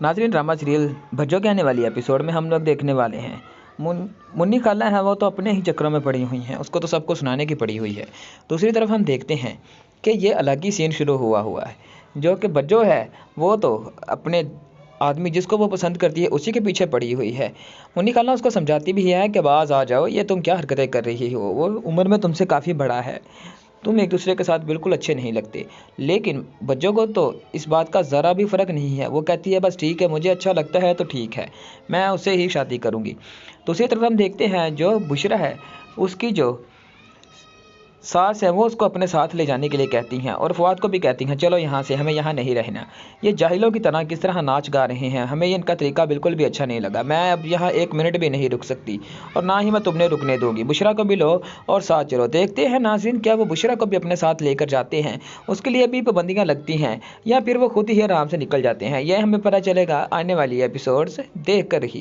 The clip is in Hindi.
नाज़रीन, ड्रामा सीरियल भज्जो के आने वाली एपिसोड में हम लोग देखने वाले हैं मुन्नी खाला है वो तो अपने ही चक्रों में पड़ी हुई हैं, उसको तो सबको सुनाने की पड़ी हुई है। दूसरी तरफ हम देखते हैं कि ये अलग ही सीन शुरू हुआ है, जो कि भज्जो है वो तो अपने आदमी जिसको वो पसंद करती है उसी के पीछे पड़ी हुई है। मुन्नी खाला उसको समझाती भी है कि बाज आ जाओ, ये तुम क्या हरकतें कर रही हो, वो उम्र में तुमसे काफ़ी बड़ा है, तुम एक दूसरे के साथ बिल्कुल अच्छे नहीं लगते। लेकिन बच्चों को तो इस बात का ज़रा भी फ़र्क नहीं है, वो कहती है बस ठीक है, मुझे अच्छा लगता है तो ठीक है, मैं उससे ही शादी करूँगी। दूसरी तरफ हम देखते हैं जो बुशरा है उसकी जो सास है वो उसको अपने साथ ले जाने के लिए कहती हैं और फवाद को भी कहती हैं चलो यहाँ से, हमें यहाँ नहीं रहना। ये जाहिलों की तरह किस तरह नाच गा रहे हैं, हमें इनका तरीका बिल्कुल भी अच्छा नहीं लगा, मैं अब यहाँ एक मिनट भी नहीं रुक सकती और ना ही मैं तुम्हें रुकने दूंगी, बुशरा को भी लो और साथ चलो। देखते हैं नाज़रीन क्या वो बुशरा को भी अपने साथ लेकर जाते हैं, उसके लिए भी पाबंदियाँ लगती हैं या फिर वो खुद ही आराम से निकल जाते हैं। यह हमें पता चलेगा आने वाली एपिसोड्स देख कर ही।